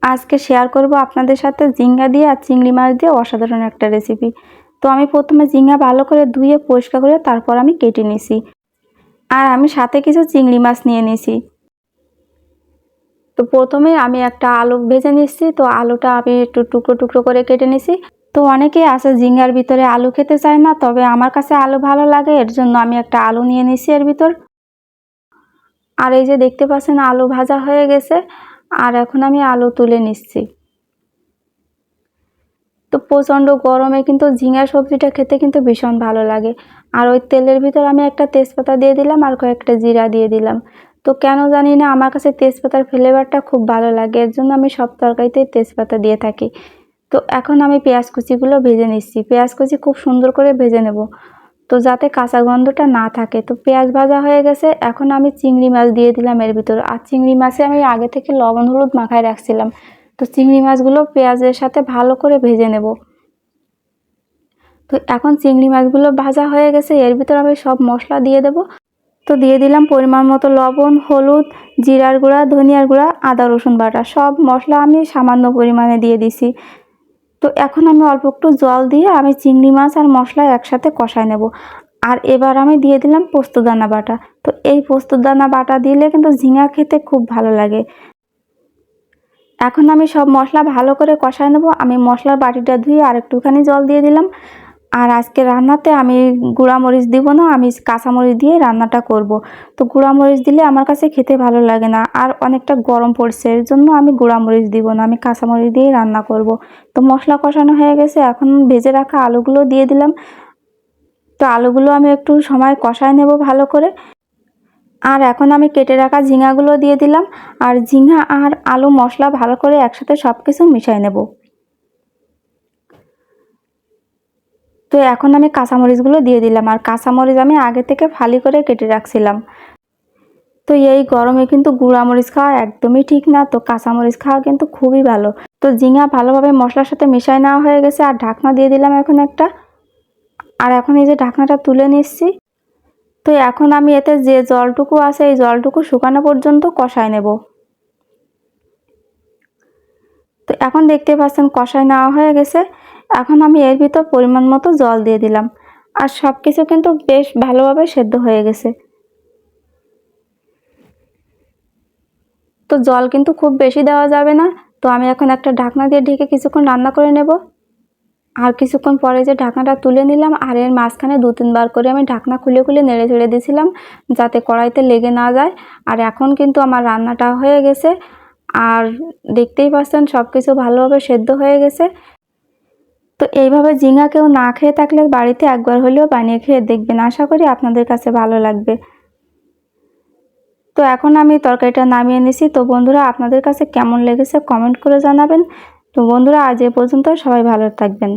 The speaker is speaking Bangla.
আজকে শেয়ার করব আপনাদের সাথে ঝিঙ্গা দিয়ে আর চিংড়ি মাছ দিয়ে অসাধারণ একটা রেসিপি। তো আমি প্রথমে ঝিঙ্গা ভালো করে ধুয়ে পরিষ্কার করে তারপর আমি কেটে নিছি। আর আমি সাথে কিছু চিংড়ি মাছ নিয়ে নিছি। তো প্রথমে আমি একটা আলু ভেজে নিচ্ছি। তো আলুটা আমি একটু টুকরো টুকরো করে কেটে নিছি। তো অনেকেই আছে ঝিঙ্গার ভিতরে আলু খেতে চায় না, তবে আমার কাছে আলু ভালো লাগে, এর জন্য আমি একটা আলু নিয়ে নিছি এর ভিতর। আর এই যে দেখতে পাচ্ছেন আলু ভাজা হয়ে গেছে। আর এখন আমি আলু তুলে নিচ্ছি। তো প্রচণ্ড গরমে কিন্তু ঝিঙার সবজিটা খেতে কিন্তু ভীষণ ভালো লাগে। আর ওই তেলের ভিতর আমি একটা তেজপাতা দিয়ে দিলাম আর কয়েকটা জিরা দিয়ে দিলাম। তো কেন জানি না আমার কাছে তেজপাতার ফ্লেভারটা খুব ভালো লাগে, এর জন্য আমি সব তরকারিতেই তেজপাতা দিয়ে থাকি। তো এখন আমি পেঁয়াজ কুচিগুলো ভেজে নিচ্ছি। পেঁয়াজ কুচি খুব সুন্দর করে ভেজে নেব, তো যাতে কাঁচা গন্ধটা না থাকে। তো পেঁয়াজ ভাজা হয়ে গেছে, এখন আমি চিংড়ি মাছ দিয়ে দিলাম এর ভিতর। আর চিংড়ি মাছে আমি আগে থেকে লবণ হলুদ মাখায় রাখছিলাম। তো চিংড়ি মাছগুলো পেঁয়াজের সাথে ভালো করে ভেজে নেব। তো এখন চিংড়ি মাছগুলো ভাজা হয়ে গেছে, এর ভিতর আমি সব মশলা দিয়ে দেব। তো দিয়ে দিলাম পরিমাণ মতো লবণ, হলুদ, জিরার গুঁড়া, ধনিয়ার গুঁড়া, আদা রসুন বাটা, সব মশলা আমি সামান্য পরিমাণে দিয়ে দিছি। তো এখন আমি অল্প একটু জল দিয়ে আমি চিংড়ি মাছ আর মশলা একসাথে কষায় নেব। আর এবার আমি দিয়ে দিলাম পোস্তদানা বাটা। তো এই পোস্তদানা বাটা দিলে কিন্তু ঝিঙা খেতে খুব ভালো লাগে। এখন আমি সব মশলা ভালো করে কষায় নেব। আমি মশলার বাটিটা ধুয়ে আর একটুখানি জল দিয়ে দিলাম। আর আজকে রান্নাতে আমি গুঁড়ামরিচ দিব না, আমি কাঁচামরিচ দিয়ে রান্নাটা করব। তো গুঁড়ামরিচ দিলে আমার কাছে খেতে ভালো লাগে না, আর অনেকটা গরম পড়ছে, এর জন্য আমি গুঁড়ামরিচ দিব না, আমি কাঁচামরিচ দিয়েই রান্না করব। তো মশলা কষানো হয়ে গেছে, এখন ভেজে রাখা আলুগুলো দিয়ে দিলাম। তো আলুগুলো আমি একটু সময় কষায় নেব ভালো করে। আর এখন আমি কেটে রাখা ঝিঙাগুলো দিয়ে দিলাম। আর ঝিঙা আর আলু মশলা ভালো করে একসাথে সব কিছু মিশিয়ে নেব। তো এখন আমি কাঁচামরিচগুলো দিয়ে দিলাম। আর কাঁচামরিচ আমি আগে থেকে ফালি করে কেটে রাখছিলাম। তো এই গরমে কিন্তু গুঁড়ামরিচ খাওয়া একদমই ঠিক না, তো কাঁচামরিচ খাওয়া কিন্তু খুবই ভালো। তো ঝিঙা ভালোভাবে মশলার সাথে মিশায় নেওয়া হয়ে গেছে, আর ঢাকনা দিয়ে দিলাম এখন একটা। আর এখন এই যে ঢাকনাটা তুলে নিচ্ছি। তো এখন আমি এতে যে জলটুকু আছে এই জলটুকু শুকানো পর্যন্ত কষায় নেব। তো এখন দেখতে পাচ্ছেন কষায় নেওয়া হয়ে গেছে। এখন আমি এর ভিতর পরিমাণ মতো জল দিয়ে দিলাম। আর সব কিছু কিন্তু বেশ ভালোভাবে সেদ্ধ হয়ে গেছে। তো জল কিন্তু খুব বেশি দেওয়া যাবে না। তো আমি এখন একটা ঢাকনা দিয়ে ঢেকে কিছুক্ষণ রান্না করে নেব। আর কিছুক্ষণ পরে যে ঢাকনাটা তুলে নিলাম, আর এর মাঝখানে 2-3 বার করে আমি ঢাকনা খুলে খুলে নেড়ে ছেড়ে দিয়েছিলাম, যাতে কড়াইতে লেগে না যায়। আর এখন কিন্তু আমার রান্নাটা হয়ে গেছে। আর দেখতেই পাচ্ছেন সব কিছু ভালোভাবে সেদ্ধ হয়ে গেছে। তো এইভাবে ঝিঙা কেউ না খেয়ে থাকলে বাড়িতে একবার হলেও বানিয়ে খেয়ে দেখবেন, আশা করি আপনাদের কাছে ভালো লাগবে। তো এখন আমি তরকারিটা নামিয়ে নিছি। তো বন্ধুরা, আপনাদের কাছে কেমন লেগেছে কমেন্ট করে জানাবেন। তো বন্ধুরা, আজ এ পর্যন্ত, সবাই ভালো থাকবেন।